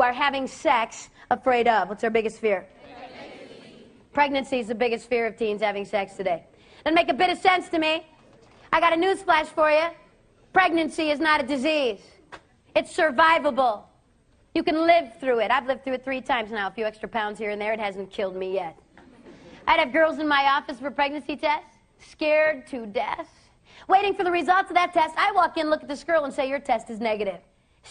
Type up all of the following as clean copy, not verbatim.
are having sex afraid of? What's our biggest fear? Pregnancy is the biggest fear of teens having sex today. Doesn't make a bit of sense to me. I got a newsflash for you. Pregnancy is not a disease. It's survivable. You can live through it. I've lived through it 3 times now. A few extra pounds here and there. It hasn't killed me yet. I'd have girls in my office for pregnancy tests, scared to death, waiting for the results of that test. I walk in, look at this girl, and say, your test is negative.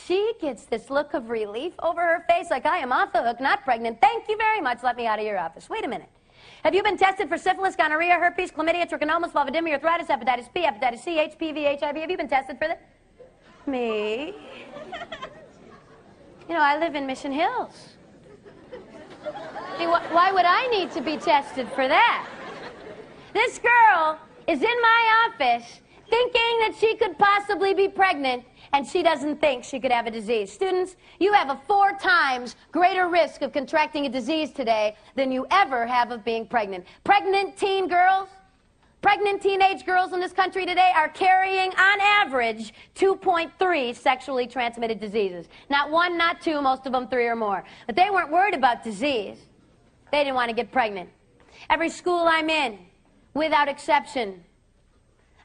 She gets this look of relief over her face like I am off the hook, not pregnant. Thank you very much. Let me out of your office. Wait a minute. Have you been tested for syphilis, gonorrhea, herpes, chlamydia, trichomonas, vulvodynia, arthritis, hepatitis B, hepatitis C, HPV, HIV? Have you been tested for that? Me? You know, I live in Mission Hills. I mean, why would I need to be tested for that? This girl is in my office thinking that she could possibly be pregnant, and she doesn't think she could have a disease. Students, you have a 4 times greater risk of contracting a disease today than you ever have of being pregnant. Pregnant teen girls, pregnant teenage girls in this country today are carrying, on average, 2.3 sexually transmitted diseases. Not 1, not 2, most of them 3 or more. But they weren't worried about disease. They didn't want to get pregnant. Every school I'm in, without exception,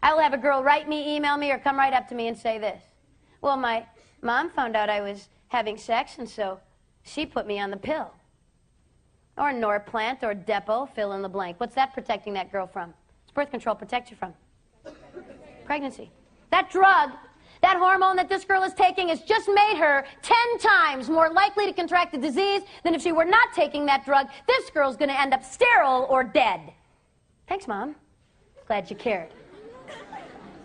I will have a girl write me, email me, or come right up to me and say this. Well, my mom found out I was having sex, and so she put me on the pill. Or Norplant, or Depo, fill in the blank. What's that protecting that girl from? What's birth control protect you from? Pregnancy. That drug, that hormone that this girl is taking has just made her 10 times more likely to contract the disease than if she were not taking that drug. This girl's going to end up sterile or dead. Thanks, Mom. Glad you cared.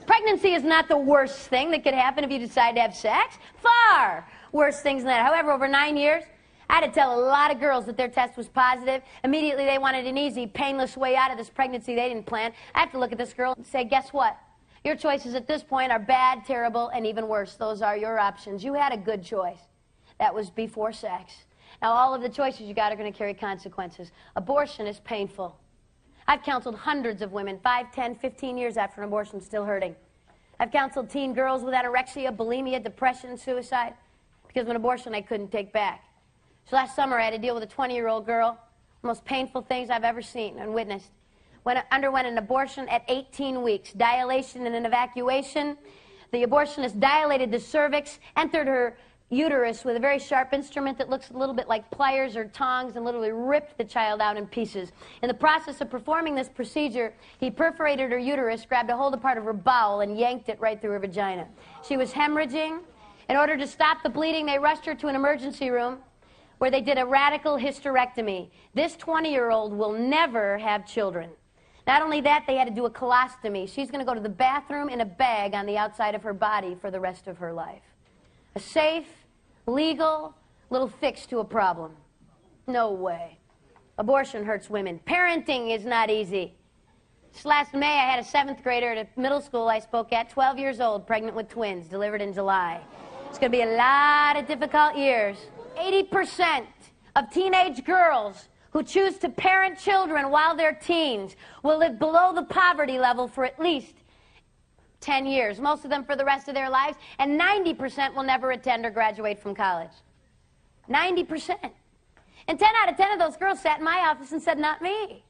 Pregnancy is not the worst thing that could happen if you decide to have sex. Far worse things than that. However, over 9 years, I had to tell a lot of girls that their test was positive. Immediately, they wanted an easy, painless way out of this pregnancy they didn't plan. I have to look at this girl and say, guess what? Your choices at this point are bad, terrible, and even worse. Those are your options. You had a good choice. That was before sex. Now, all of the choices you got are going to carry consequences. Abortion is painful. I've counseled hundreds of women, 5, 10, 15 years after an abortion, still hurting. I've counseled teen girls with anorexia, bulimia, depression, suicide, because of an abortion I couldn't take back. So last summer, I had to deal with a 20-year-old girl, the most painful things I've ever seen and witnessed. Underwent an abortion at 18 weeks, dilation and an evacuation. The abortionist dilated the cervix, entered her uterus with a very sharp instrument that looks a little bit like pliers or tongs, and literally ripped the child out in pieces. In the process of performing this procedure, he perforated her uterus, grabbed a hold of part of her bowel, and yanked it right through her vagina. She was hemorrhaging. In order to stop the bleeding, they rushed her to an emergency room where they did a radical hysterectomy. This 20-year-old will never have children. Not only that, they had to do a colostomy. She's going to go to the bathroom in a bag on the outside of her body for the rest of her life. A safe, legal little fix to a problem. No way. Abortion hurts women. Parenting is not easy. Just last May, I had a 7th grader at a middle school I spoke at, 12 years old, pregnant with twins, delivered in July. It's going to be a lot of difficult years. 80% of teenage girls who choose to parent children while they're teens will live below the poverty level for at least 10 years, most of them for the rest of their lives, and 90% will never attend or graduate from college. 90%. And 10 out of 10 of those girls sat in my office and said, not me.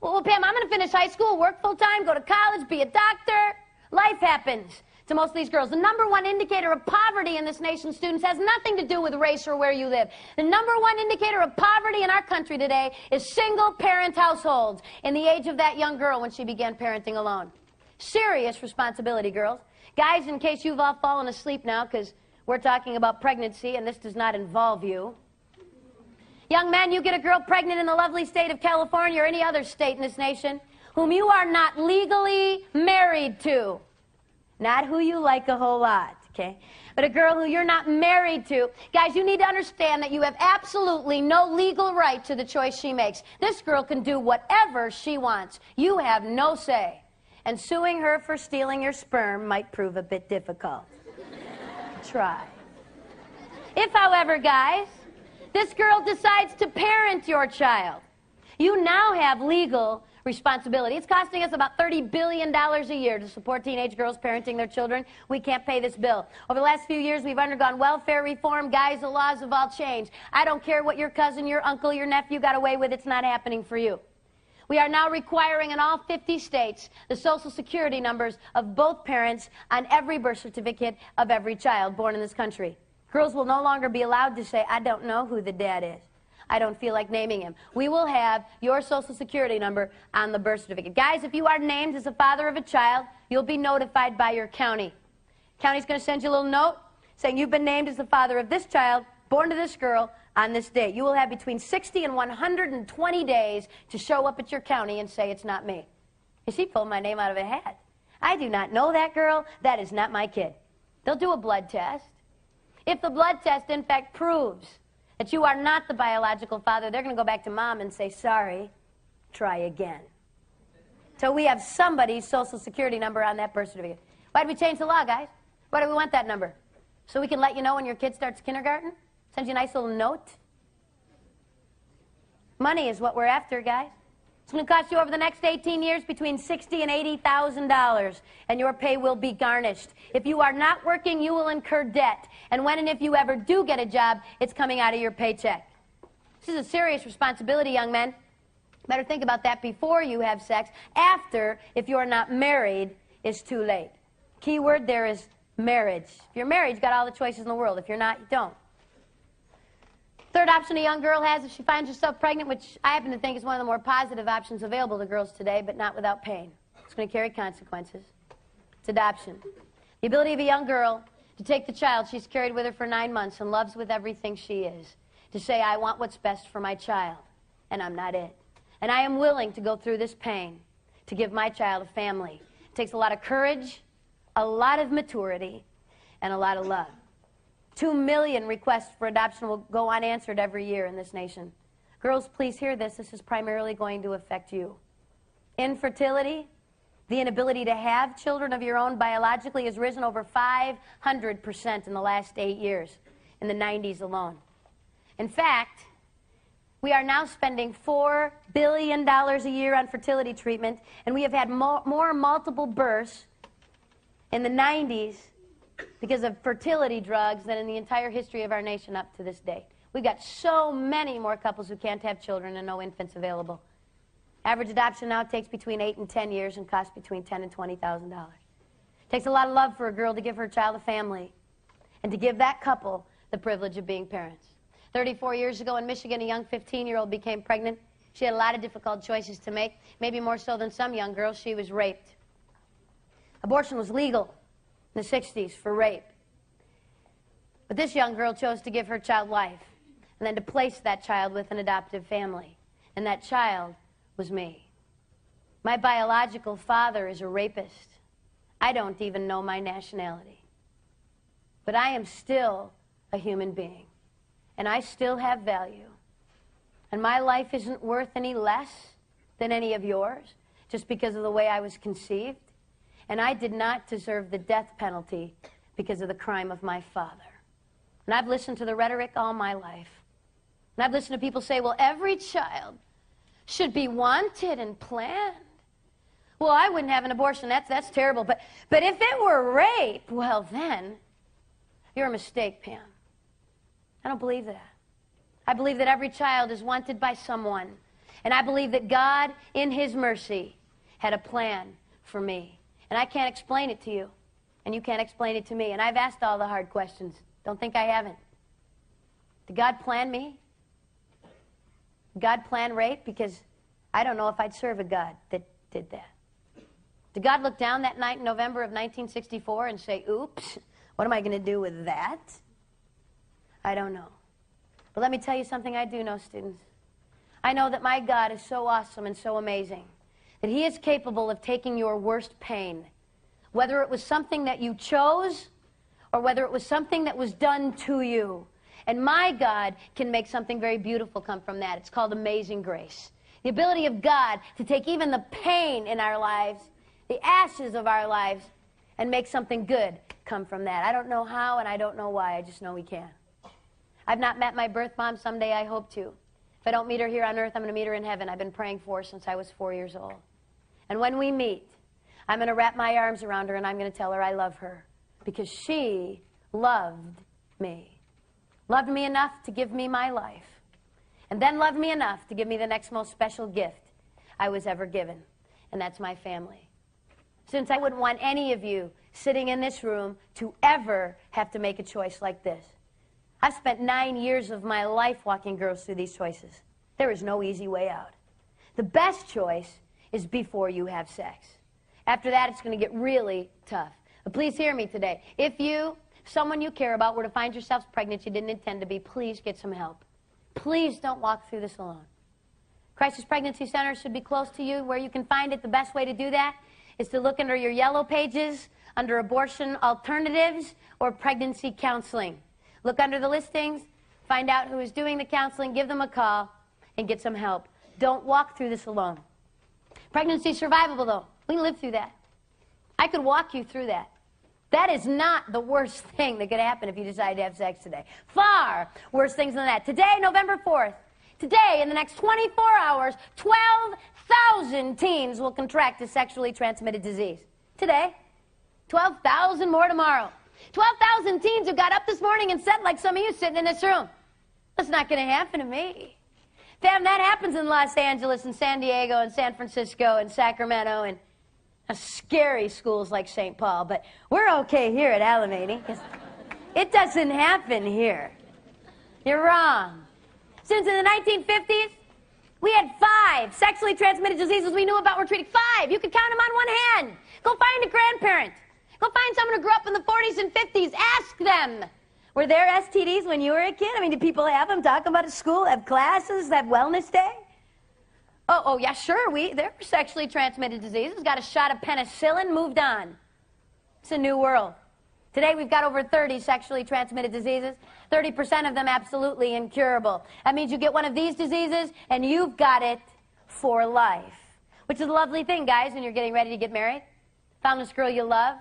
Well, Pam, I'm going to finish high school, work full-time, go to college, be a doctor. Life happens to most of these girls. The #1 indicator of poverty in this nation, students, has nothing to do with race or where you live. The #1 indicator of poverty in our country today is single-parent households in the age of that young girl when she began parenting alone. Serious responsibility, girls. Guys, in case you've all fallen asleep now, because we're talking about pregnancy and this does not involve you. Young men, you get a girl pregnant in the lovely state of California or any other state in this nation whom you are not legally married to. Not who you like a whole lot, okay? But a girl who you're not married to. Guys, you need to understand that you have absolutely no legal right to the choice she makes. This girl can do whatever she wants. You have no say. And suing her for stealing your sperm might prove a bit difficult. Try. If, however, guys, this girl decides to parent your child, you now have legal responsibility. It's costing us about $30 billion a year to support teenage girls parenting their children. We can't pay this bill. Over the last few years, we've undergone welfare reform. Guys, the laws have all changed. I don't care what your cousin, your uncle, your nephew got away with. It's not happening for you. We are now requiring in all 50 states the Social Security numbers of both parents on every birth certificate of every child born in this country. Girls will no longer be allowed to say, I don't know who the dad is. I don't feel like naming him. We will have your Social Security number on the birth certificate. Guys, if you are named as the father of a child, you'll be notified by your county. County's going to send you a little note saying you've been named as the father of this child, born to this girl, on this date. You will have between 60 and 120 days to show up at your county and say, it's not me. You see, pulled my name out of a hat. I do not know that girl. That is not my kid. They'll do a blood test. If the blood test, in fact, proves that you are not the biological father, they're going to go back to mom and say, sorry, try again. So we have somebody's Social Security number on that birth certificate. Why did we change the law, guys? Why do we want that number? So we can let you know when your kid starts kindergarten? Send you a nice little note? Money is what we're after, guys. It's going to cost you over the next 18 years between $60,000 and $80,000, and your pay will be garnished. If you are not working, you will incur debt. And when and if you ever do get a job, it's coming out of your paycheck. This is a serious responsibility, young men. Better think about that before you have sex. After, if you're not married, it's too late. Key word there is marriage. If you're married, you've got all the choices in the world. If you're not, you don't. Third option a young girl has if she finds herself pregnant, which I happen to think is one of the more positive options available to girls today, but not without pain. It's going to carry consequences. It's adoption. The ability of a young girl to take the child she's carried with her for 9 months and loves with everything she is, to say, I want what's best for my child, and I'm not it. And I am willing to go through this pain to give my child a family. It takes a lot of courage, a lot of maturity, and a lot of love. 2 million requests for adoption will go unanswered every year in this nation. Girls, please hear this. This is primarily going to affect you. Infertility, the inability to have children of your own biologically, has risen over 500% in the last 8 years, in the 90s alone. In fact, we are now spending $4 billion a year on fertility treatment, and we have had more multiple births in the 90s because of fertility drugs than in the entire history of our nation up to this day. We've got so many more couples who can't have children and no infants available. Average adoption now takes between 8 and 10 years and costs between $10,000 and $20,000. It takes a lot of love for a girl to give her child a family and to give that couple the privilege of being parents. 34 years ago in Michigan, a young 15-year-old became pregnant. She had a lot of difficult choices to make, maybe more so than some young girls. She was raped. Abortion was legal in the 60s for rape. But this young girl chose to give her child life and then to place that child with an adoptive family. And that child was me. My biological father is a rapist. I don't even know my nationality. But I am still a human being. And I still have value. And my life isn't worth any less than any of yours just because of the way I was conceived. And I did not deserve the death penalty because of the crime of my father. And I've listened to the rhetoric all my life. And I've listened to people say, well, every child should be wanted and planned. Well, I wouldn't have an abortion. That's terrible. But if it were rape, well, then you're a mistake, Pam. I don't believe that. I believe that every child is wanted by someone. And I believe that God, in His mercy, had a plan for me. And I can't explain it to you. And you can't explain it to me. And I've asked all the hard questions. Don't think I haven't. Did God plan me? Did God plan rape? Because I don't know if I'd serve a God that did that. Did God look down that night in November of 1964 and say, oops, what am I going to do with that? I don't know. But let me tell you something I do know, students. I know that my God is so awesome and so amazing that He is capable of taking your worst pain, whether it was something that you chose or whether it was something that was done to you. And my God can make something very beautiful come from that. It's called amazing grace. The ability of God to take even the pain in our lives, the ashes of our lives, and make something good come from that. I don't know how and I don't know why. I just know He can. I've not met my birth mom. Someday I hope to. If I don't meet her here on earth, I'm going to meet her in heaven. I've been praying for her since I was 4 years old. And when we meet, I'm going to wrap my arms around her and I'm going to tell her I love her because she loved me. Loved me enough to give me my life. And then loved me enough to give me the next most special gift I was ever given. And that's my family. Since I wouldn't want any of you sitting in this room to ever have to make a choice like this. I've spent 9 years of my life walking girls through these choices. There is no easy way out. The best choice is before you have sex. After that, it's going to get really tough. But please hear me today. If you, someone you care about, were to find yourselves pregnant you didn't intend to be, please get some help. Please don't walk through this alone. Crisis Pregnancy Center should be close to you. Where you can find it, the best way to do that is to look under your yellow pages, under abortion alternatives or pregnancy counseling. Look under the listings, find out who is doing the counseling, give them a call, and get some help. Don't walk through this alone. Pregnancy is survivable, though. We can live through that. I could walk you through that. That is not the worst thing that could happen if you decide to have sex today. Far worse things than that. Today, November 4th, today, in the next 24 hours, 12,000 teens will contract a sexually transmitted disease. Today. 12,000 more tomorrow. 12,000 teens who got up this morning and said, like some of you sitting in this room, that's not going to happen to me. Fam, that happens in Los Angeles and San Diego and San Francisco and Sacramento and scary schools like St. Paul. But we're okay here at Alameda because it doesn't happen here. You're wrong. Since in the 1950s, we had 5 sexually transmitted diseases we knew about were treated. 5. You could count them on one hand. Go find a grandparent. Go find someone who grew up in the 40s and 50s. Ask them. Were there STDs when you were a kid? I mean, did people have them? Talk about at school? Have classes? Have wellness day? Oh, yeah, sure. There were sexually transmitted diseases. Got a shot of penicillin, moved on. It's a new world. Today we've got over 30 sexually transmitted diseases. 30% of them absolutely incurable. That means you get one of these diseases and you've got it for life. Which is a lovely thing, guys, when you're getting ready to get married. Found this girl you love.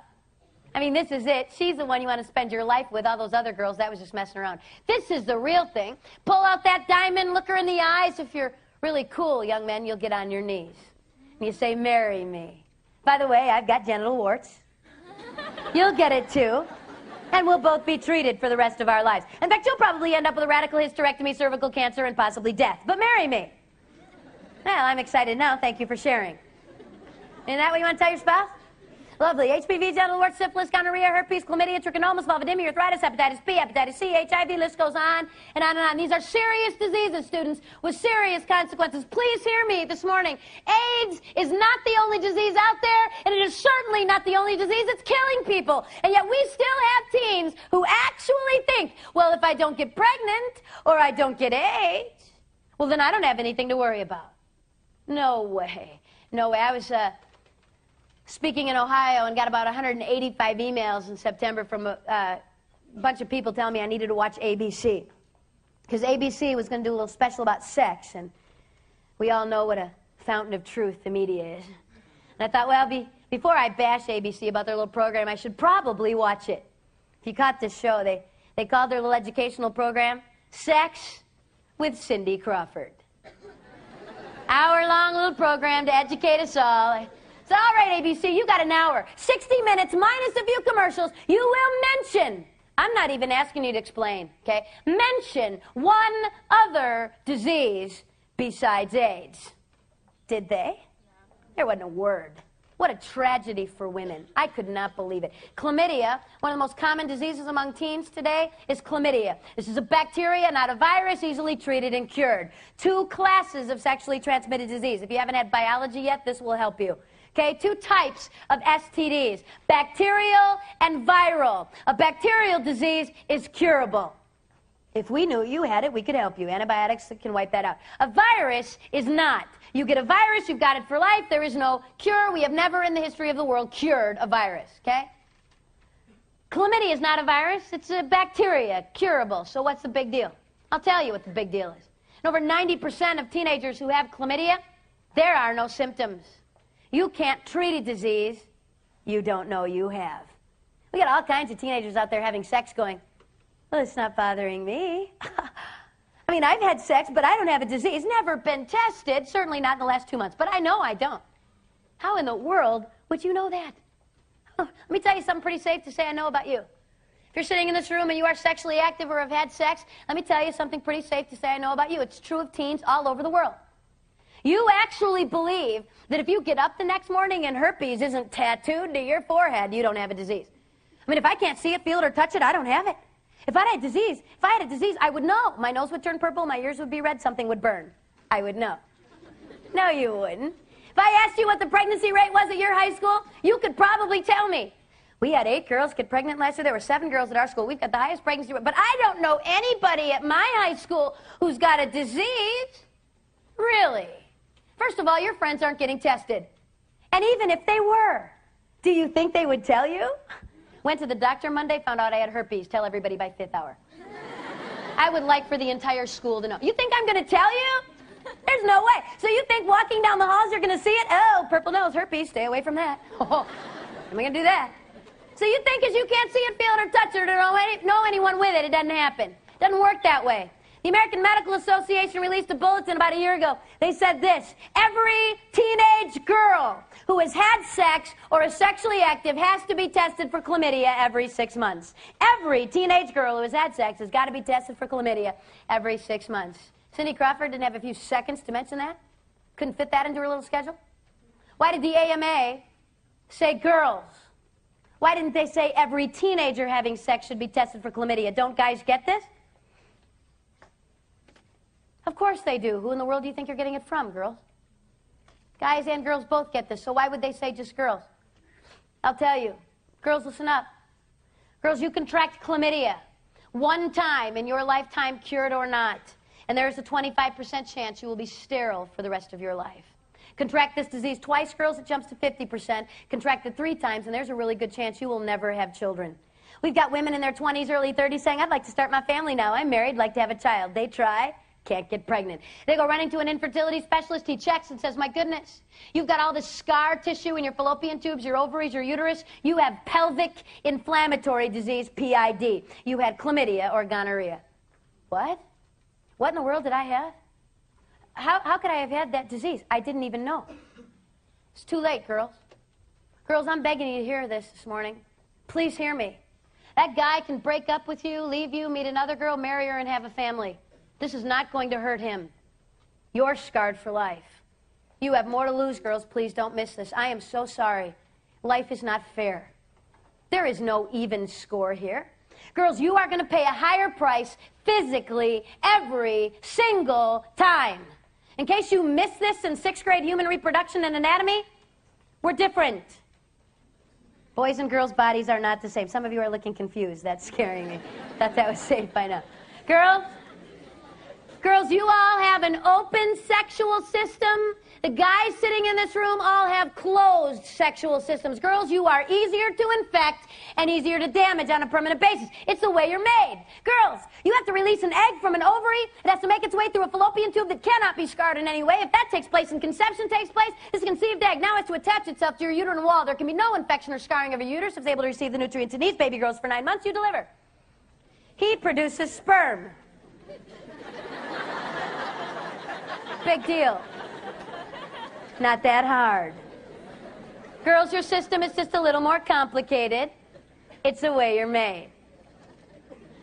I mean, this is it. She's the one you want to spend your life with. All those other girls, that was just messing around. This is the real thing. Pull out that diamond, look her in the eyes. If you're really cool, young men, you'll get on your knees. And you say, marry me. By the way, I've got genital warts. You'll get it too. And we'll both be treated for the rest of our lives. In fact, you'll probably end up with a radical hysterectomy, cervical cancer, and possibly death. But marry me. Well, I'm excited now. Thank you for sharing. Isn't that what you want to tell your spouse? Lovely. HPV, genital warts, syphilis, gonorrhea, herpes, chlamydia, trichomonas, vulvodynia, arthritis, hepatitis B, hepatitis C, HIV, list goes on and on and on. These are serious diseases, students, with serious consequences. Please hear me this morning. AIDS is not the only disease out there, and it is certainly not the only disease that's killing people. And yet we still have teens who actually think, well, if I don't get pregnant or I don't get AIDS, well, then I don't have anything to worry about. No way. No way. I was speaking in Ohio and got about 185 emails in September from a bunch of people telling me I needed to watch ABC. Because ABC was going to do a little special about sex, and we all know what a fountain of truth the media is. And I thought, well, before I bash ABC about their little program, I should probably watch it. If you caught this show, they called their little educational program Sex with Cindy Crawford. Hour-long little program to educate us all. So, all right, ABC, you got an hour. 60 minutes minus a few commercials. You will mention, I'm not even asking you to explain, okay? Mention one other disease besides AIDS. Did they? There wasn't a word. What a tragedy for women. I could not believe it. Chlamydia, one of the most common diseases among teens today, is chlamydia. This is a bacteria, not a virus, easily treated and cured. 2 classes of sexually transmitted disease. If you haven't had biology yet, this will help you. Okay, 2 types of STDs, bacterial and viral. A bacterial disease is curable. If we knew you had it, we could help you. Antibiotics can wipe that out. A virus is not. You get a virus, you've got it for life. There is no cure. We have never in the history of the world cured a virus, okay? Chlamydia is not a virus. It's a bacteria, curable. So what's the big deal? I'll tell you what the big deal is. And over 90% of teenagers who have chlamydia, there are no symptoms. You can't treat a disease you don't know you have. We got all kinds of teenagers out there having sex going, well, it's not bothering me. I mean, I've had sex, but I don't have a disease. Never been tested, certainly not in the last 2 months. But I know I don't. How in the world would you know that? Let me tell you something pretty safe to say I know about you. If you're sitting in this room and you are sexually active or have had sex, let me tell you something pretty safe to say I know about you. It's true of teens all over the world. You actually believe that if you get up the next morning and herpes isn't tattooed to your forehead, you don't have a disease. I mean, if I can't see it, feel it, or touch it, I don't have it. If I had a disease, I would know. My nose would turn purple, my ears would be red, something would burn. I would know. No, you wouldn't. If I asked you what the pregnancy rate was at your high school, you could probably tell me. We had 8 girls get pregnant last year. There were 7 girls at our school. We've got the highest pregnancy rate. But I don't know anybody at my high school who's got a disease. Really? First of all, your friends aren't getting tested. And even if they were, do you think they would tell you? Went to the doctor Monday, found out I had herpes. Tell everybody by 5th hour. I would like for the entire school to know. You think I'm going to tell you? There's no way. So you think walking down the halls you're going to see it? Oh, purple nose, herpes, stay away from that. Oh, am I going to do that? So you think as you can't see it, feel it, or touch it, or know anyone with it, it doesn't happen. It doesn't work that way. The American Medical Association released a bulletin about a year ago. They said this: every teenage girl who has had sex or is sexually active has to be tested for chlamydia every 6 months. Every teenage girl who has had sex has got to be tested for chlamydia every 6 months. Cindy Crawford didn't have a few seconds to mention that? Couldn't fit that into her little schedule? Why did the AMA say girls? Why didn't they say every teenager having sex should be tested for chlamydia? Don't guys get this? Of course they do. Who in the world do you think you're getting it from, girls? Guys and girls both get this, so why would they say just girls? I'll tell you. Girls, listen up. Girls, you contract chlamydia 1 time in your lifetime, cured or not, and there's a 25% chance you will be sterile for the rest of your life. Contract this disease twice, girls, it jumps to 50%. Contract it 3 times, and there's a really good chance you will never have children. We've got women in their 20s, early 30s saying, I'd like to start my family now. I'm married, like to have a child. They try, can't get pregnant. They go running to an infertility specialist. He checks and says, my goodness, you've got all this scar tissue in your fallopian tubes, your ovaries, your uterus. You have pelvic inflammatory disease, PID. You had chlamydia or gonorrhea. What? What in the world did I have? How could I have had that disease? I didn't even know. It's too late, girls. Girls, I'm begging you to hear this morning. Please hear me. That guy can break up with you, leave you, meet another girl, marry her, and have a family. This is not going to hurt him. You're scarred for life. You have more to lose, girls. Please don't miss this. I am so sorry. Life is not fair. There is no even score here. Girls, you are going to pay a higher price physically every single time. In case you missed this in 6th grade human reproduction and anatomy, we're different. Boys' and girls' bodies are not the same. Some of you are looking confused. That's scaring me. Thought that was safe by now. Girls, you all have an open sexual system. The guys sitting in this room all have closed sexual systems. Girls, you are easier to infect and easier to damage on a permanent basis. It's the way you're made. Girls, you have to release an egg from an ovary. It has to make its way through a fallopian tube that cannot be scarred in any way. If that takes place and conception takes place, this conceived egg now has to attach itself to your uterine wall. There can be no infection or scarring of your uterus. If it's able to receive the nutrients it needs, baby grows for 9 months, you deliver. He produces sperm. Big deal. Not that hard. Girls, your system is just a little more complicated. It's the way you're made.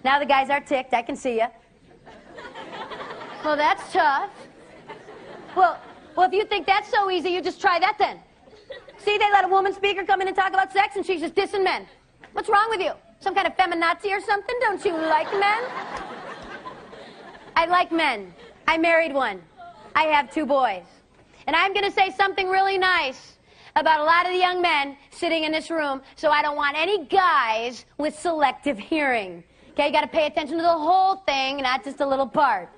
Now the guys are ticked. I can see you. Well, that's tough. Well, if you think that's so easy, you just try that then. See, they let a woman speaker come in and talk about sex, and she's just dissing men. What's wrong with you? Some kind of feminazi or something? Don't you like men? I like men. I married one. I have 2 boys. And I'm going to say something really nice about a lot of the young men sitting in this room, so I don't want any guys with selective hearing. Okay, you got to pay attention to the whole thing, not just a little part.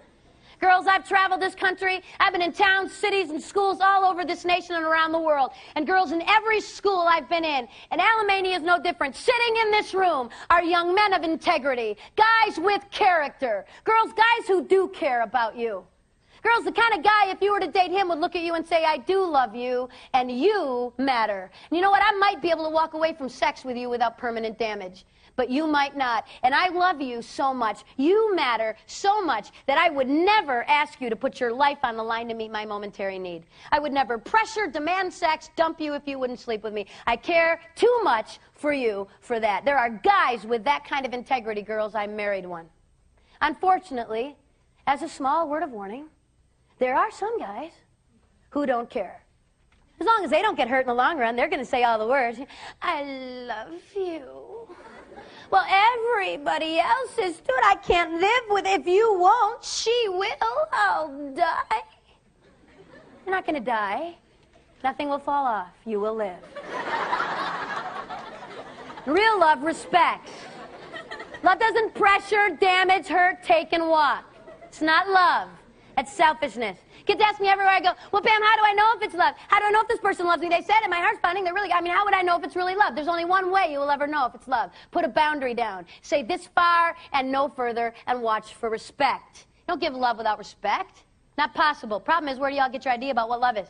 Girls, I've traveled this country. I've been in towns, cities, and schools all over this nation and around the world. And girls, in every school I've been in, and Alamania is no different, sitting in this room are young men of integrity, guys with character. Girls, guys who do care about you. Girls, the kind of guy, if you were to date him, would look at you and say, I do love you, and you matter. And you know what? I might be able to walk away from sex with you without permanent damage. but you might not. And I love you so much. You matter so much that I would never ask you to put your life on the line to meet my momentary need. I would never pressure, demand sex, dump you if you wouldn't sleep with me. I care too much for you for that. There are guys with that kind of integrity, girls. I married one. Unfortunately, as a small word of warning, there are some guys who don't care. As long as they don't get hurt in the long run, they're going to say all the words. I love you. Well, everybody else is, dude, I can't live with it. If you won't, she will. I'll die. You're not going to die. Nothing will fall off. You will live. Real love respects. Love doesn't pressure, damage, hurt, take, and walk. It's not love. It's selfishness. Kids ask me everywhere I go, well, Pam, how do I know if it's love? How do I know if this person loves me? They said it, my heart's pounding, how would I know if it's really love? There's only one way you will ever know if it's love. Put a boundary down. Say this far and no further, and watch for respect. Don't give love without respect. Not possible. Problem is, where do y'all get your idea about what love is?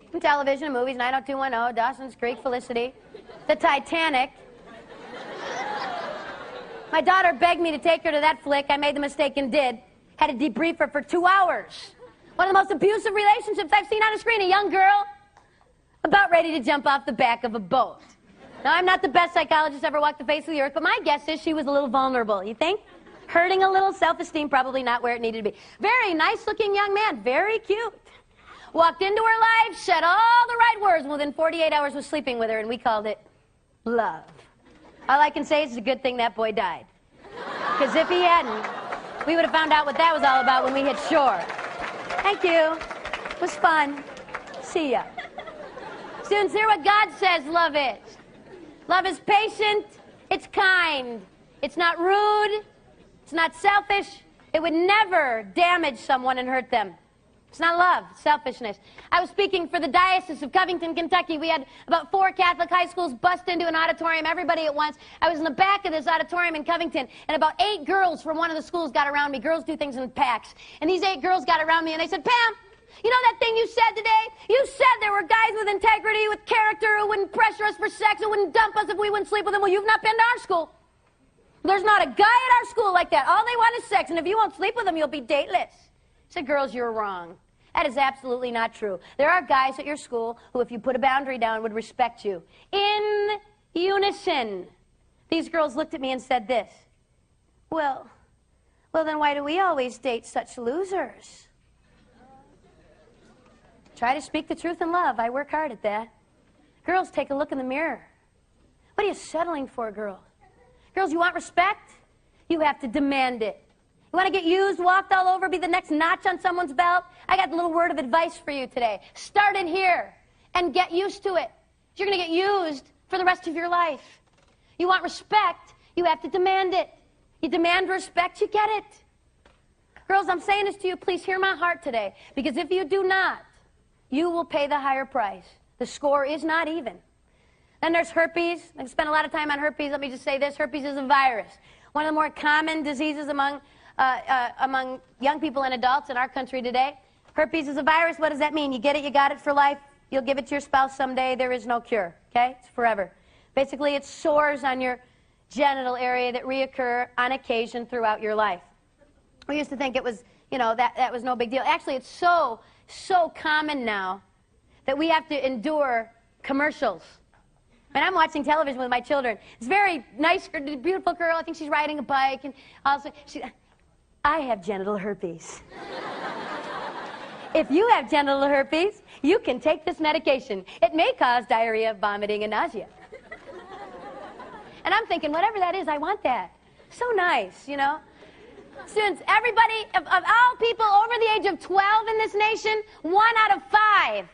From television, movies, 90210, Dawson's Creek, Felicity, the Titanic. My daughter begged me to take her to that flick. I made the mistake and did. Had to debrief her for 2 hours. One of the most abusive relationships I've seen on a screen. A young girl about ready to jump off the back of a boat. Now, I'm not the best psychologist ever walked the face of the earth, but my guess is she was a little vulnerable. You think? Hurting a little, self-esteem probably not where it needed to be. Very nice-looking young man, very cute. Walked into her life, said all the right words, and within 48 hours was sleeping with her, and we called it love. All I can say is it's a good thing that boy died. Because if he hadn't, we would have found out what that was all about when we hit shore. Thank you. It was fun. See ya. Students, hear what God says love is. Love is patient. It's kind. It's not rude. It's not selfish. It would never damage someone and hurt them. It's not love. It's selfishness. I was speaking for the Diocese of Covington, Kentucky. We had about 4 Catholic high schools bust into an auditorium, everybody at once. I was in the back of this auditorium in Covington, and about 8 girls from one of the schools got around me. Girls do things in packs. And these 8 girls got around me, and they said, Pam, you know that thing you said today? You said there were guys with integrity, with character, who wouldn't pressure us for sex, who wouldn't dump us if we wouldn't sleep with them. Well, you've not been to our school. There's not a guy at our school like that. All they want is sex, and if you won't sleep with them, you'll be dateless. I said, girls, you're wrong. That is absolutely not true. There are guys at your school who, if you put a boundary down, would respect you. In unison. These girls looked at me and said this. Well, then why do we always date such losers? Try to speak the truth in love. I work hard at that. Girls, take a look in the mirror. What are you settling for, girls? Girls, you want respect? You have to demand it. You want to get used, walked all over, be the next notch on someone's belt? I got a little word of advice for you today. Start in here and get used to it. You're going to get used for the rest of your life. You want respect, you have to demand it. You demand respect, you get it. Girls, I'm saying this to you, please hear my heart today, because if you do not, you will pay the higher price. The score is not even. Then there's herpes. I've spent a lot of time on herpes. Let me just say this. Herpes is a virus. One of the more common diseases among young people and adults in our country today. Herpes is a virus. What does that mean? You get it, you got it for life. You'll give it to your spouse someday. There is no cure, okay? It's forever. Basically, it's sores on your genital area that reoccur on occasion throughout your life. We used to think it was, that was no big deal. Actually, it's so common now that we have to endure commercials. And I'm watching television with my children. It's very nice, beautiful girl. I think she's riding a bike, and also I have genital herpes. If you have genital herpes, you can take this medication. It may cause diarrhea, vomiting, and nausea. And I'm thinking, whatever that is, I want that. So nice, Students, everybody, of all people over the age of 12 in this nation, 1 out of 5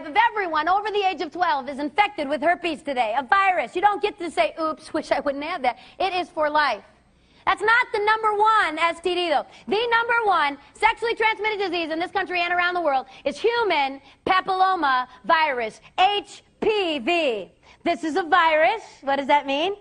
of everyone over the age of 12 is infected with herpes today, a virus. You don't get to say, oops, wish I wouldn't have that. It is for life. That's not the #1 STD, though. The #1 sexually transmitted disease in this country and around the world is human papilloma virus, HPV. This is a virus. What does that mean?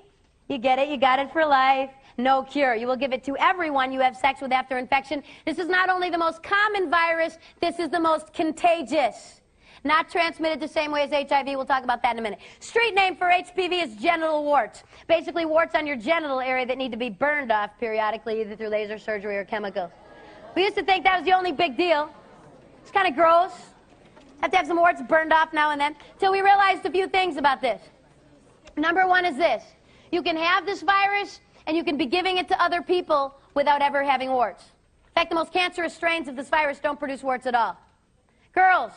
You get it, you got it for life. No cure. You will give it to everyone you have sex with after infection. This is not only the most common virus, this is the most contagious. Not transmitted the same way as HIV. We'll talk about that in a minute. Street name for HPV is genital warts. Basically, warts on your genital area that need to be burned off periodically, either through laser surgery or chemicals. We used to think that was the only big deal. It's kind of gross. Have to have some warts burned off now and then. Till we realized a few things about this. Number one is this. You can have this virus, and you can be giving it to other people without ever having warts. In fact, the most cancerous strains of this virus don't produce warts at all. Girls,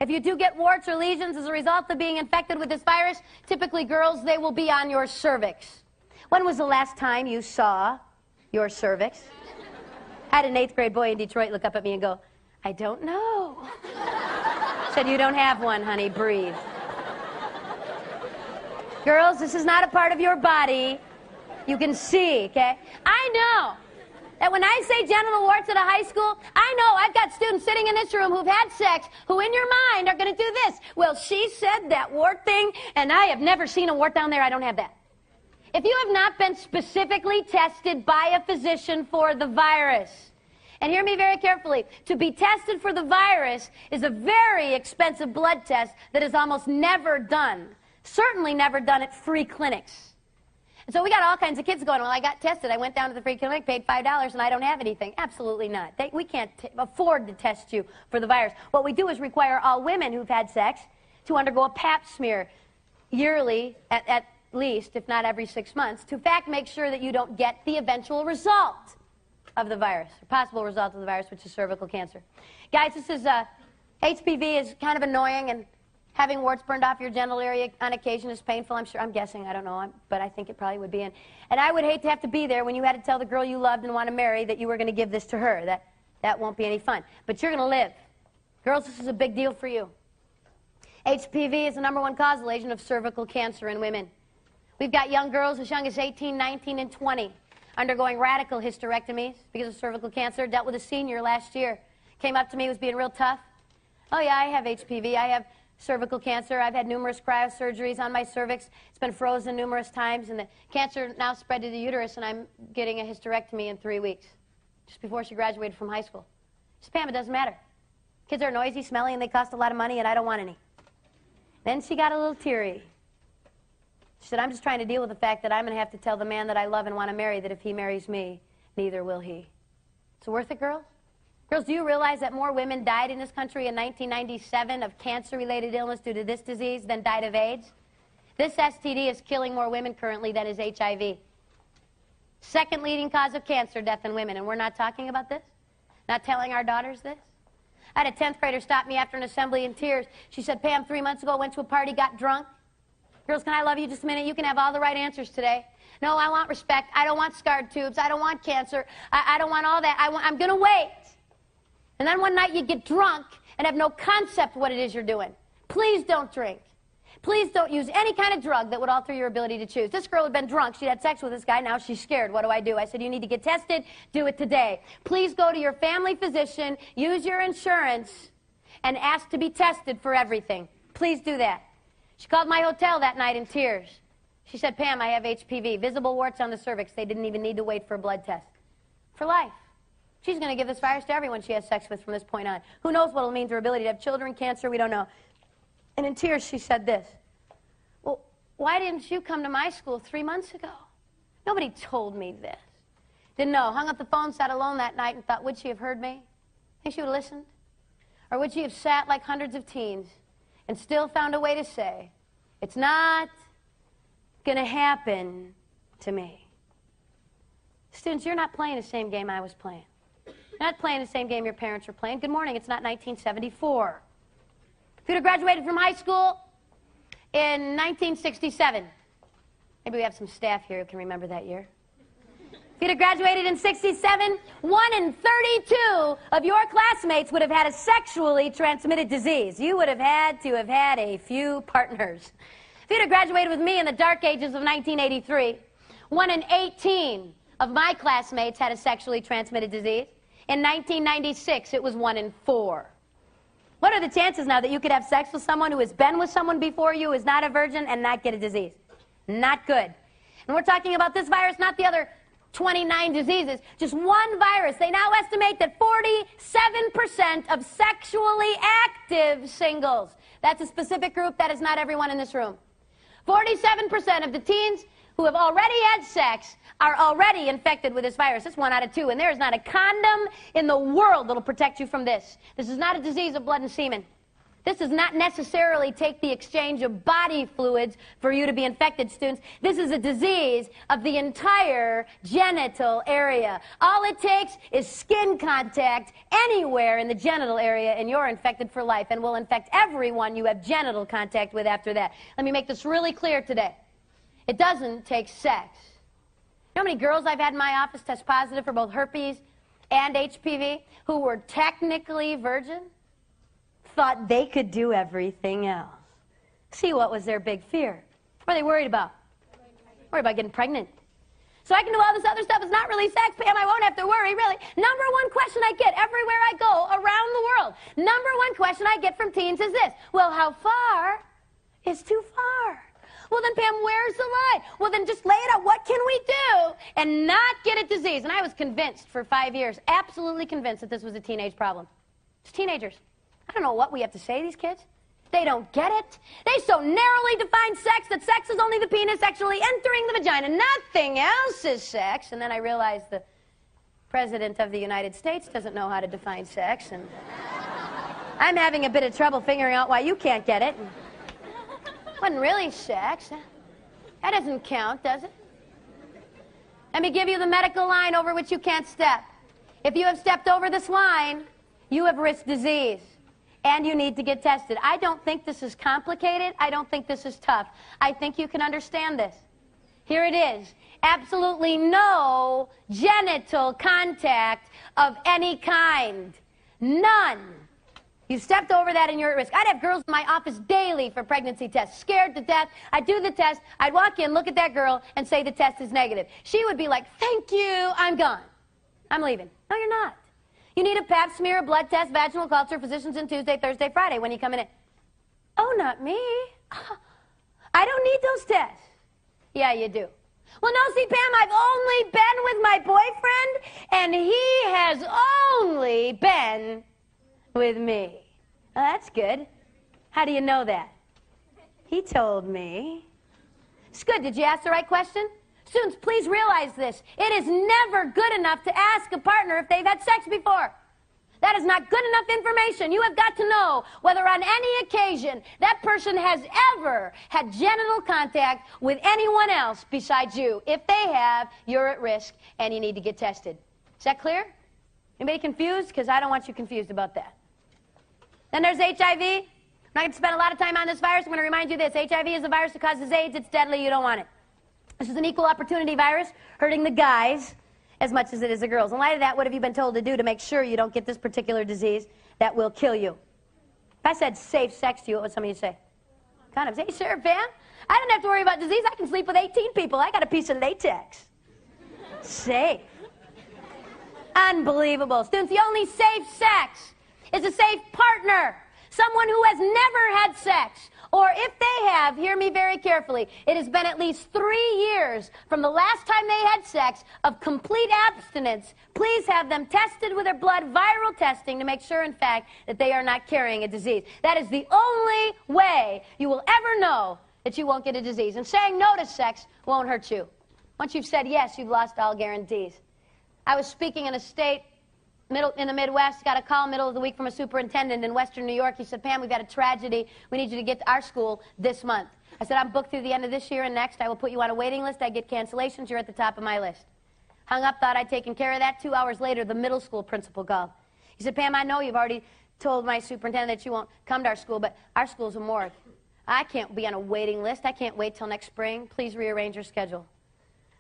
if you do get warts or lesions as a result of being infected with this virus, typically girls, they will be on your cervix. When was the last time you saw your cervix? I had an 8th grade boy in Detroit look up at me and go, I don't know. Said, you don't have one, honey, breathe. Girls, this is not a part of your body. You can see, okay? I know that when I say genital warts at a high school, I know I've got students sitting in this room who've had sex who in your mind are going to do this. Well, she said that wart thing, and I have never seen a wart down there. I don't have that. If you have not been specifically tested by a physician for the virus, and hear me very carefully, to be tested for the virus is a very expensive blood test that is almost never done. Certainly never done at free clinics. And so we got all kinds of kids going, well, I got tested. I went down to the free clinic, paid $5, and I don't have anything. Absolutely not. We can't afford to test you for the virus. What we do is require all women who've had sex to undergo a pap smear yearly, at least, if not every 6 months, to in fact make sure that you don't get the eventual result of the virus, a possible result of the virus, which is cervical cancer. Guys, this is, HPV is kind of annoying, and having warts burned off your genital area on occasion is painful, I'm sure. I'm guessing, I don't know, but I think it probably would be. And I would hate to have to be there when you had to tell the girl you loved and want to marry that you were going to give this to her. That won't be any fun. But you're going to live. Girls, this is a big deal for you. HPV is the #1 causal agent of cervical cancer in women. We've got young girls as young as 18, 19, and 20 undergoing radical hysterectomies because of cervical cancer. Dealt with a senior last year. Came up to me, was being real tough. Oh yeah, I have HPV. I have cervical cancer. I've had numerous cryosurgeries on my cervix. It's been frozen numerous times, and the cancer now spread to the uterus, and I'm getting a hysterectomy in 3 weeks, just before she graduated from high school. She said, Pam, it doesn't matter. Kids are noisy, smelly, and they cost a lot of money, and I don't want any. Then she got a little teary. She said, I'm just trying to deal with the fact that I'm going to have to tell the man that I love and want to marry that if he marries me, neither will he. It's worth it, girls? Girls, do you realize that more women died in this country in 1997 of cancer-related illness due to this disease than died of AIDS? This STD is killing more women currently than is HIV. Second leading cause of cancer death in women, and we're not talking about this? Not telling our daughters this? I had a 10th grader stop me after an assembly in tears. She said, Pam, 3 months ago, I went to a party, got drunk. Girls, can I love you just a minute? You can have all the right answers today. No, I want respect. I don't want scarred tubes. I don't want cancer. I don't want all that. I'm going to wait. And then one night you get drunk and have no concept what it is you're doing. Please don't drink. Please don't use any kind of drug that would alter your ability to choose. This girl had been drunk. She'd had sex with this guy. Now she's scared. What do? I said, you need to get tested. Do it today. Please go to your family physician, use your insurance, and ask to be tested for everything. Please do that. She called my hotel that night in tears. She said, Pam, I have HPV. Visible warts on the cervix. They didn't even need to wait for a blood test. For life. She's going to give this virus to everyone she has sex with from this point on. Who knows what it'll mean to her ability to have children, cancer, we don't know. And in tears, she said this. Well, why didn't you come to my school 3 months ago? Nobody told me this. Didn't know. Hung up the phone, sat alone that night and thought, would she have heard me? Think she would have listened? Or would she have sat like hundreds of teens and still found a way to say, it's not going to happen to me? Students, you're not playing the same game I was playing. You're not playing the same game your parents were playing. Good morning, it's not 1974. If you'd have graduated from high school in 1967, maybe we have some staff here who can remember that year. If you'd have graduated in 67, 1 in 32 of your classmates would have had a sexually transmitted disease. You would have had to have had a few partners. If you'd have graduated with me in the dark ages of 1983, 1 in 18 of my classmates had a sexually transmitted disease. In 1996, it was 1 in 4. What are the chances now that you could have sex with someone who has been with someone before you, is not a virgin, and not get a disease? Not good. And we're talking about this virus, not the other 29 diseases, just one virus. They now estimate that 47% of sexually active singles, that's a specific group, that is not everyone in this room. 47% of the teens who have already had sex are already infected with this virus. That's 1 out of 2, and there is not a condom in the world that will protect you from this. This is not a disease of blood and semen. This does not necessarily take the exchange of body fluids for you to be infected, students. This is a disease of the entire genital area. All it takes is skin contact anywhere in the genital area, and you're infected for life, and will infect everyone you have genital contact with after that. Let me make this really clear today. It doesn't take sex. You know how many girls I've had in my office test positive for both herpes and HPV who were technically virgin? Thought they could do everything else. See, what was their big fear? What are they worried about? Worried about getting pregnant. So I can do all this other stuff. It's not really sex, Pam. I won't have to worry, really. Number one question I get everywhere I go around the world, number one question I get from teens is this. Well, how far is too far? Well, then, Pam, where's the line? Well, then just lay it out. What can we do and not get a disease? And I was convinced for 5 years, absolutely convinced that this was a teenage problem. It's teenagers. I don't know what we have to say to these kids. They don't get it. They so narrowly define sex that sex is only the penis actually entering the vagina. Nothing else is sex. And then I realized the President of the United States doesn't know how to define sex. And I'm having a bit of trouble figuring out why you can't get it. It wasn't really sex. That doesn't count, does it? Let me give you the medical line over which you can't step. If you have stepped over this line, you have risked disease. And you need to get tested. I don't think this is complicated. I don't think this is tough. I think you can understand this. Here it is. Absolutely no genital contact of any kind. None. You stepped over that and you're at risk. I'd have girls in my office daily for pregnancy tests, scared to death. I'd do the test. I'd walk in, look at that girl, and say the test is negative. She would be like, thank you, I'm gone. I'm leaving. No, you're not. You need a pap smear, a blood test, vaginal culture, physicians in Tuesday, Thursday, Friday when you come in. Oh, not me. I don't need those tests. Yeah, you do. Well, no, see, Pam, I've only been with my boyfriend, and he has only been with me. Oh, that's good. How do you know that? He told me. It's good. Did you ask the right question? Students, please realize this. It is never good enough to ask a partner if they've had sex before. That is not good enough information. You have got to know whether on any occasion that person has ever had genital contact with anyone else besides you. If they have, you're at risk and you need to get tested. Is that clear? Anybody confused? Because I don't want you confused about that. Then there's HIV. I'm not going to spend a lot of time on this virus. I'm going to remind you this. HIV is a virus that causes AIDS. It's deadly. You don't want it. This is an equal opportunity virus, hurting the guys as much as it is the girls. In light of that, what have you been told to do to make sure you don't get this particular disease that will kill you? If I said safe sex to you, what would some of you say? Condoms. Hey, sure, Pam. I don't have to worry about disease. I can sleep with 18 people. I got a piece of latex. Safe. Unbelievable. Students, the only safe sex is a safe partner. Someone who has never had sex. Or if they have, hear me very carefully, it has been at least 3 years from the last time they had sex of complete abstinence. Please have them tested with their blood, viral testing, to make sure, in fact, that they are not carrying a disease. That is the only way you will ever know that you won't get a disease. And saying no to sex won't hurt you. Once you've said yes, you've lost all guarantees. I was speaking in a state in the Midwest, got a call middle of the week from a superintendent in Western New York. He said, Pam, we've got a tragedy. We need you to get to our school this month. I said, I'm booked through the end of this year and next. I will put you on a waiting list. I get cancellations. You're at the top of my list. Hung up, thought I'd taken care of that. 2 hours later, the middle school principal called. He said, Pam, I know you've already told my superintendent that you won't come to our school, but our school's a morgue. I can't be on a waiting list. I can't wait till next spring. Please rearrange your schedule.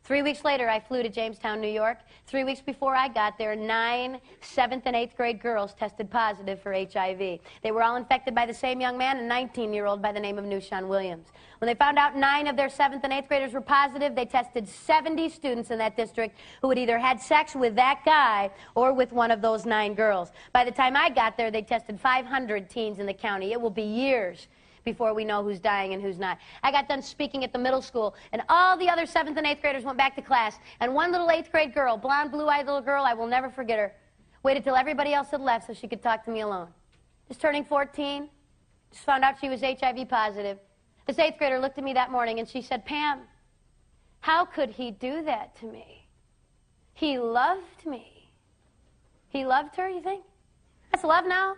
3 weeks later, I flew to Jamestown, New York. 3 weeks before I got there, 9 7th and 8th grade girls tested positive for HIV. They were all infected by the same young man, a 19-year-old by the name of Nushan Williams. When they found out 9 of their 7th and 8th graders were positive, they tested 70 students in that district who had either had sex with that guy or with one of those 9 girls. By the time I got there, they tested 500 teens in the county. It will be years before we know who's dying and who's not. I got done speaking at the middle school, and all the other 7th and 8th graders went back to class, and one little 8th grade girl, blonde, blue-eyed little girl, I will never forget her, waited till everybody else had left so she could talk to me alone. Just turning 14, just found out she was HIV positive. This 8th grader looked at me that morning, and she said, Pam, how could he do that to me? He loved me. He loved her, you think? That's love now?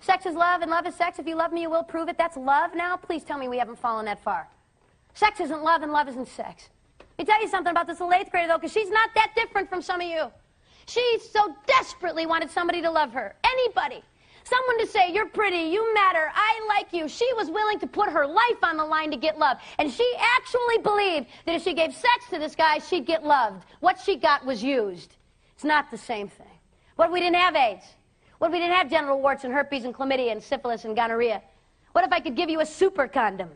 Sex is love and love is sex. If you love me, you will prove it. That's love now? Please tell me we haven't fallen that far. Sex isn't love and love isn't sex. Let me tell you something about this little 8th grader, though, because she's not that different from some of you. She so desperately wanted somebody to love her. Anybody. Someone to say, you're pretty, you matter, I like you. She was willing to put her life on the line to get love. And she actually believed that if she gave sex to this guy, she'd get loved. What she got was used. It's not the same thing. What if we didn't have AIDS? What if we didn't have genital warts and herpes and chlamydia and syphilis and gonorrhea? What if I could give you a super condom?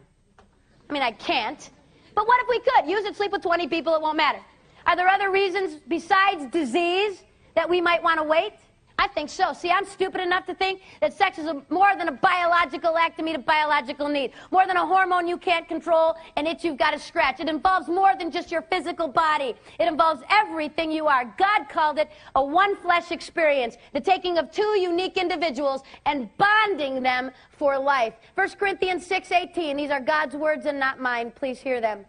I mean, I can't. But what if we could? Use it, sleep with 20 people, it won't matter. Are there other reasons besides disease that we might want to wait? I think so. See, I'm stupid enough to think that sex is more than a biological act to meet a biological need. More than a hormone you can't control, an itch you've got to scratch. It involves more than just your physical body. It involves everything you are. God called it a one-flesh experience, the taking of two unique individuals and bonding them for life. 1 Corinthians 6:18, these are God's words and not mine. Please hear them.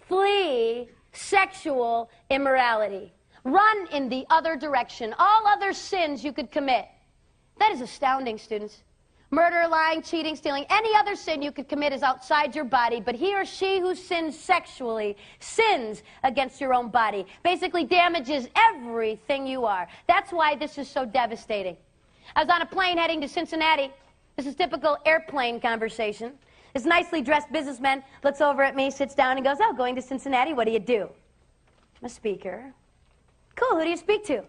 Flee sexual immorality. Run in the other direction. All other sins you could commit. That is astounding, students. Murder, lying, cheating, stealing, any other sin you could commit is outside your body, but he or she who sins sexually sins against your own body. Basically damages everything you are. That's why this is so devastating. I was on a plane heading to Cincinnati. This is typical airplane conversation. This nicely dressed businessman looks over at me, sits down, and goes, oh, going to Cincinnati, what do you do? I'm a speaker. Cool, who do you speak to?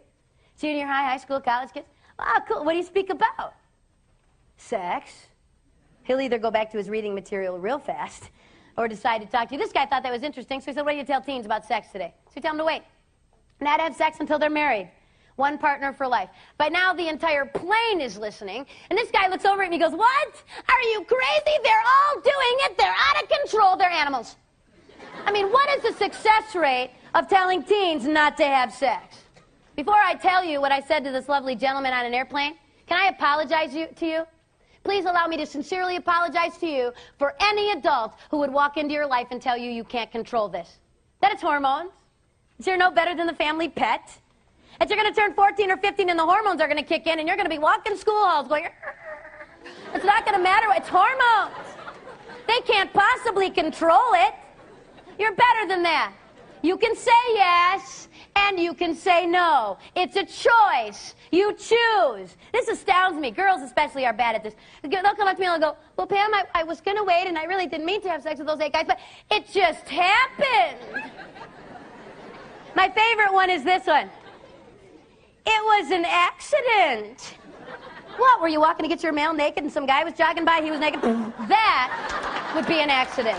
Junior high, high school, college kids? Oh, cool, what do you speak about? Sex. He'll either go back to his reading material real fast or decide to talk to you. This guy thought that was interesting, so he said, what do you tell teens about sex today? So you tell them to wait. Not have sex until they're married. One partner for life. By now, the entire plane is listening, and this guy looks over at me and he goes, what? Are you crazy? They're all doing it. They're out of control. They're animals. I mean, what is the success rate of telling teens not to have sex? Before I tell you what I said to this lovely gentleman on an airplane, can I apologize to you? Please allow me to sincerely apologize to you for any adult who would walk into your life and tell you you can't control this. That it's hormones. That you're no better than the family pet. That you're going to turn 14 or 15 and the hormones are going to kick in and you're going to be walking school halls going, it's not going to matter. It's hormones. They can't possibly control it. You're better than that. You can say yes, and you can say no. It's a choice. You choose. This astounds me. Girls especially are bad at this. They'll come up to me and they'll go, well, Pam, I was going to wait, and I really didn't mean to have sex with those 8 guys, but it just happened. My favorite one is this one. It was an accident. What, were you walking to get your mail naked and some guy was jogging by, he was naked? That would be an accident.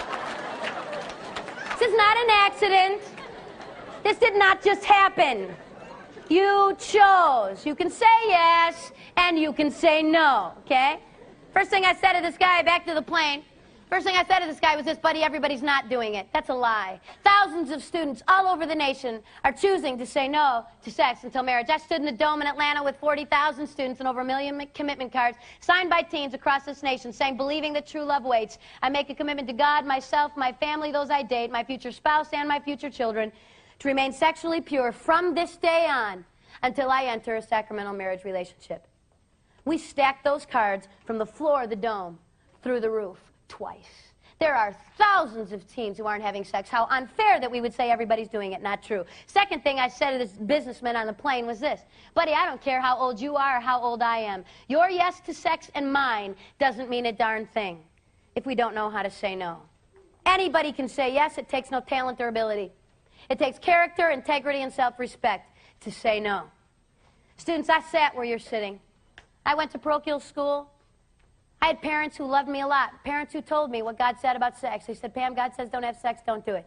This is not an accident. This did not just happen. You chose. You can say yes, and you can say no, okay? First thing I said to this guy, back to the plane, first thing I said to this guy was this, buddy, everybody's not doing it. That's a lie. Thousands of students all over the nation are choosing to say no to sex until marriage. I stood in the Dome in Atlanta with 40,000 students and over 1 million commitment cards signed by teens across this nation saying, believing that true love waits. I make a commitment to God, myself, my family, those I date, my future spouse, and my future children to remain sexually pure from this day on until I enter a sacramental marriage relationship. We stacked those cards from the floor of the Dome through the roof. Twice. There are thousands of teens who aren't having sex. How unfair that we would say everybody's doing it. Not true. Second thing I said to this businessman on the plane was this. Buddy, I don't care how old you are or how old I am. Your yes to sex and mine doesn't mean a darn thing if we don't know how to say no. Anybody can say yes. It takes no talent or ability. It takes character, integrity, and self-respect to say no. Students, I sat where you're sitting. I went to parochial school. I had parents who loved me a lot, parents who told me what God said about sex. They said, Pam, God says don't have sex, don't do it.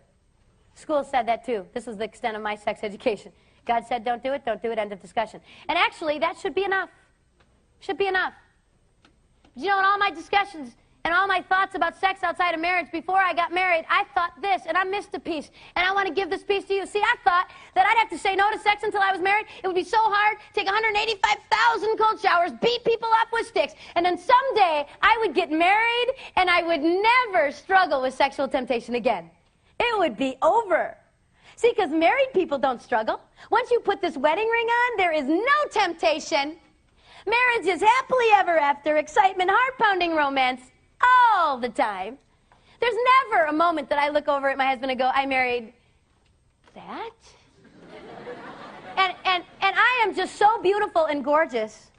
School said that too. This was the extent of my sex education. God said don't do it, end of discussion. And actually, that should be enough. Should be enough. You know, in all my discussions and all my thoughts about sex outside of marriage before I got married, I thought this, and I missed a piece, and I want to give this piece to you. See, I thought that I'd have to say no to sex until I was married. It would be so hard, take 185,000 cold showers, beat people up with sticks, and then someday I would get married, and I would never struggle with sexual temptation again. It would be over. See, because married people don't struggle. Once you put this wedding ring on, there is no temptation. Marriage is happily ever after, excitement, heart-pounding romance, all the time. There's never a moment that I look over at my husband and go, I married that? And I am just so beautiful and gorgeous.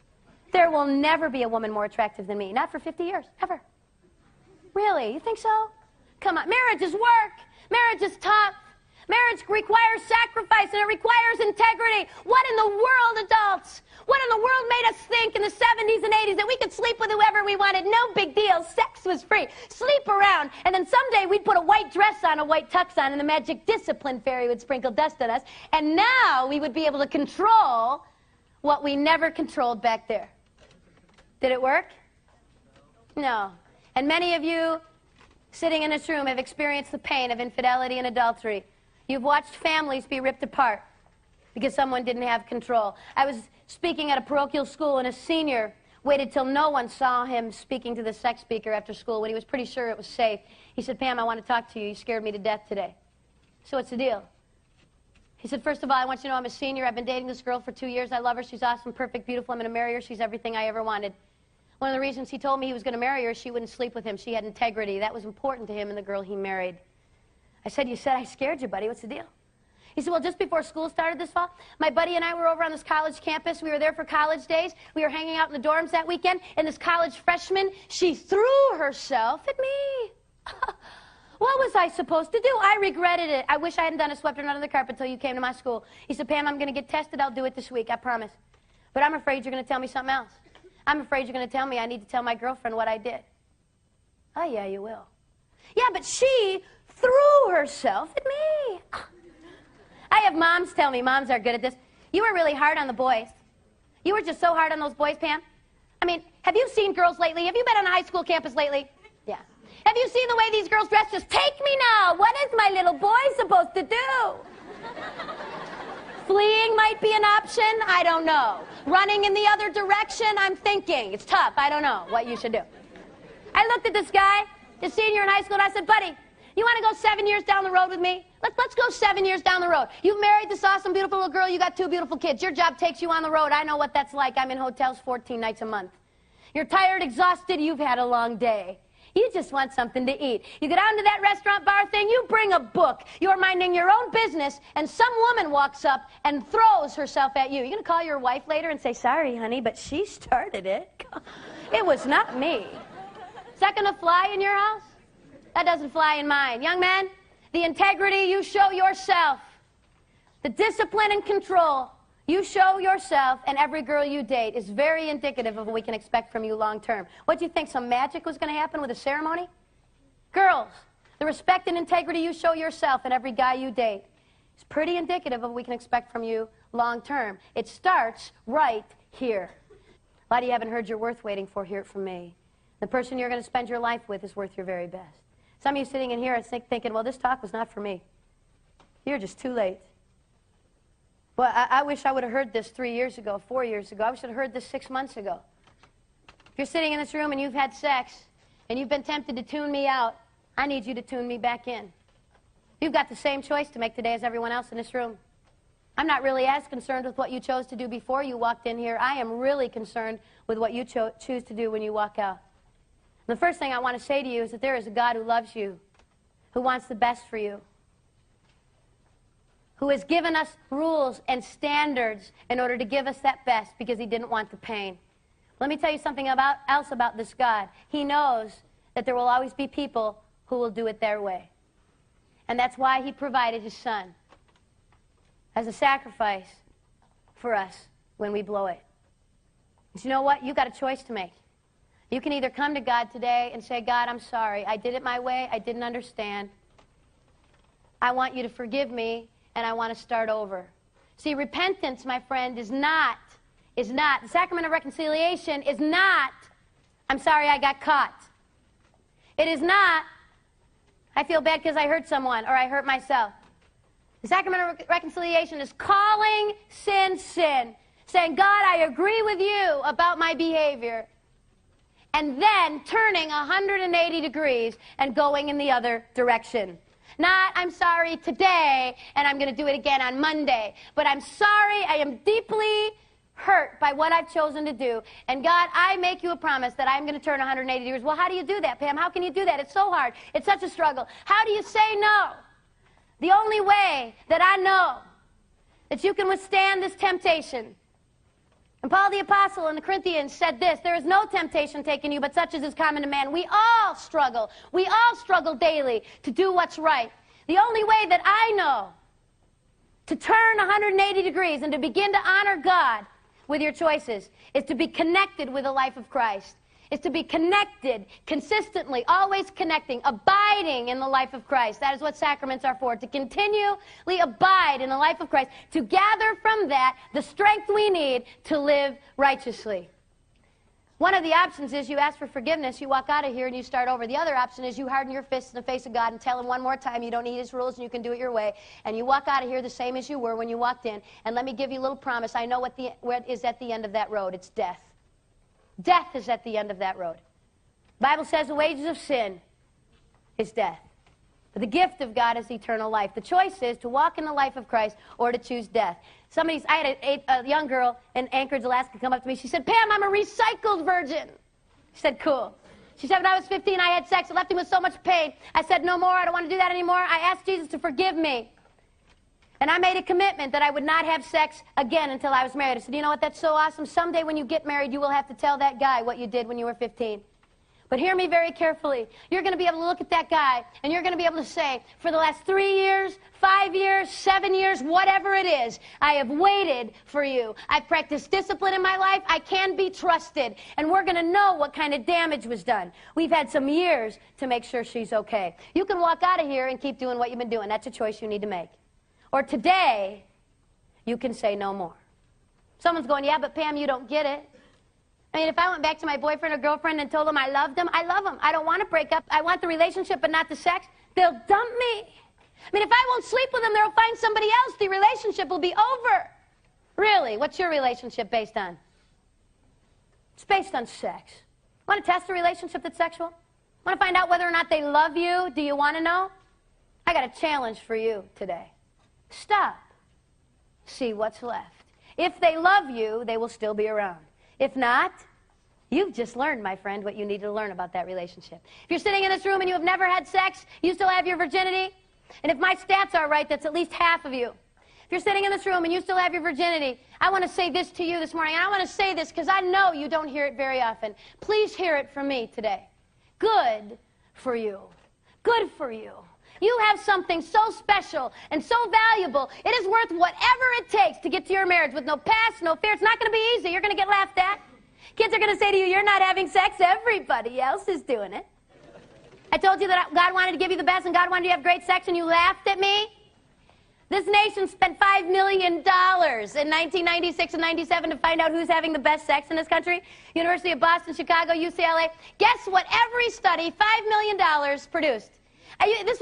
There will never be a woman more attractive than me. Not for 50 years, ever. Really? You think so? Come on. Marriage is work. Marriage is tough. Marriage requires sacrifice, and it requires integrity. What in the world, adults? What in the world made us think in the 70s and 80s that we could sleep with whoever we wanted? No big deal. Sex was free. Sleep around. And then someday we'd put a white dress on, a white tux on, and the magic discipline fairy would sprinkle dust on us. And now we would be able to control what we never controlled back there. Did it work? No. And many of you sitting in this room have experienced the pain of infidelity and adultery. You've watched families be ripped apart because someone didn't have control. I was speaking at a parochial school, and a senior waited till no one saw him speaking to the sex speaker after school when he was pretty sure it was safe. He said, Pam, I want to talk to you. You scared me to death today. So what's the deal? He said, first of all, I want you to know I'm a senior. I've been dating this girl for 2 years. I love her. She's awesome, perfect, beautiful. I'm going to marry her. She's everything I ever wanted. One of the reasons he told me he was going to marry her is she wouldn't sleep with him. She had integrity. That was important to him and the girl he married. I said, you said I scared you, buddy. What's the deal? He said, well, just before school started this fall, my buddy and I were over on this college campus. We were there for college days. We were hanging out in the dorms that weekend, and this college freshman, she threw herself at me. What was I supposed to do? I regretted it. I wish I hadn't done it, swept her under the carpet until you came to my school. He said, Pam, I'm going to get tested. I'll do it this week, I promise. But I'm afraid you're going to tell me something else. I'm afraid you're going to tell me I need to tell my girlfriend what I did. Oh, yeah, you will. Yeah, but she threw herself at me. I have moms tell me, moms are good at this, you were really hard on the boys. You were just so hard on those boys, Pam. I mean, have you seen girls lately? Have you been on a high school campus lately? Yeah. Have you seen the way these girls dress? Just take me now. What is my little boy supposed to do? Fleeing might be an option. I don't know. Running in the other direction, I'm thinking. It's tough. I don't know what you should do. I looked at this guy, the senior in high school, and I said, buddy, you want to go 7 years down the road with me? Let's go 7 years down the road. You've married this awesome, beautiful little girl. You got 2 beautiful kids. Your job takes you on the road. I know what that's like. I'm in hotels 14 nights a month. You're tired, exhausted. You've had a long day. You just want something to eat. You go down to that restaurant bar thing. You bring a book. You're minding your own business, and some woman walks up and throws herself at you. You're going to call your wife later and say, sorry, honey, but she started it. It was not me. Is that going to fly in your house? That doesn't fly in mine. Young man, the integrity you show yourself, the discipline and control you show yourself and every girl you date is very indicative of what we can expect from you long term. What do you think, some magic was going to happen with a ceremony? Girls, the respect and integrity you show yourself and every guy you date is pretty indicative of what we can expect from you long term. It starts right here. A lot of you haven't heard your worth waiting for. Hear it from me. The person you're going to spend your life with is worth your very best. Some of you sitting in here are thinking, well, this talk was not for me. You're just too late. Well, I wish I would have heard this 3 years ago, 4 years ago. I wish I would have heard this 6 months ago. If you're sitting in this room and you've had sex and you've been tempted to tune me out, I need you to tune me back in. You've got the same choice to make today as everyone else in this room. I'm not really as concerned with what you chose to do before you walked in here. I am really concerned with what you choose to do when you walk out. And the first thing I want to say to you is that there is a God who loves you, who wants the best for you, who has given us rules and standards in order to give us that best because he didn't want the pain. Let me tell you something else about this God. He knows that there will always be people who will do it their way. And that's why he provided his son as a sacrifice for us when we blow it. But you know what? You've got a choice to make. You can either come to God today and say, God, I'm sorry. I did it my way. I didn't understand. I want you to forgive me, and I want to start over. See, repentance, my friend, is not, the sacrament of reconciliation is not I'm sorry I got caught. It is not, I feel bad because I hurt someone or I hurt myself. The sacrament of reconciliation is calling sin, sin. Saying, God, I agree with you about my behavior. And then turning 180 degrees and going in the other direction. Not, I'm sorry today, and I'm going to do it again on Monday. But I'm sorry, I am deeply hurt by what I've chosen to do. And God, I make you a promise that I'm going to turn 180 degrees. Well, how do you do that, Pam? How can you do that? It's so hard. It's such a struggle. How do you say no? The only way that I know that you can withstand this temptation. And Paul the Apostle in the Corinthians said this, there is no temptation taken you, but such as is common to man. We all struggle. We all struggle daily to do what's right. The only way that I know to turn 180 degrees and to begin to honor God with your choices is to be connected with the life of Christ. Is to be connected consistently, always connecting, abiding in the life of Christ. That is what sacraments are for, to continually abide in the life of Christ, to gather from that the strength we need to live righteously. One of the options is you ask for forgiveness, you walk out of here and you start over. The other option is you harden your fists in the face of God and tell him one more time you don't need his rules and you can do it your way. And you walk out of here the same as you were when you walked in. And let me give you a little promise. I know what is at the end of that road. It's death. Death is at the end of that road. The Bible says the wages of sin is death. But the gift of God is eternal life. The choice is to walk in the life of Christ or to choose death. I had a young girl in Anchorage, Alaska come up to me. She said, Pam, I'm a recycled virgin. I said, cool. She said, when I was 15, I had sex. It left me with so much pain. I said, no more. I don't want to do that anymore. I asked Jesus to forgive me. And I made a commitment that I would not have sex again until I was married. I said, you know what, that's so awesome. Someday when you get married, you will have to tell that guy what you did when you were 15. But hear me very carefully. You're going to be able to look at that guy, and you're going to be able to say, for the last 3 years, 5 years, 7 years, whatever it is, I have waited for you. I've practiced discipline in my life. I can be trusted. And we're going to know what kind of damage was done. We've had some years to make sure she's okay. You can walk out of here and keep doing what you've been doing. That's a choice you need to make. Or today, you can say no more. Someone's going, yeah, but Pam, you don't get it. I mean, if I went back to my boyfriend or girlfriend and told them I loved them, I love them. I don't want to break up. I want the relationship, but not the sex. They'll dump me. I mean, if I won't sleep with them, they'll find somebody else. The relationship will be over. Really, what's your relationship based on? It's based on sex. Want to test a relationship that's sexual? Want to find out whether or not they love you? Do you want to know? I got a challenge for you today. Stop. See what's left. If they love you, they will still be around. If not, you've just learned, my friend, what you need to learn about that relationship. If you're sitting in this room and you have never had sex, you still have your virginity. And if my stats are right, that's at least half of you. If you're sitting in this room and you still have your virginity, I want to say this to you this morning. And I want to say this because I know you don't hear it very often. Please hear it from me today. Good for you. Good for you. You have something so special and so valuable, it is worth whatever it takes to get to your marriage with no past, no fear. It's not going to be easy. You're going to get laughed at. Kids are going to say to you, you're not having sex. Everybody else is doing it. I told you that God wanted to give you the best and God wanted you to have great sex and you laughed at me. This nation spent $5 million in 1996 and 97 to find out who's having the best sex in this country. University of Boston, Chicago, UCLA. Guess what every study, $5 million produced? This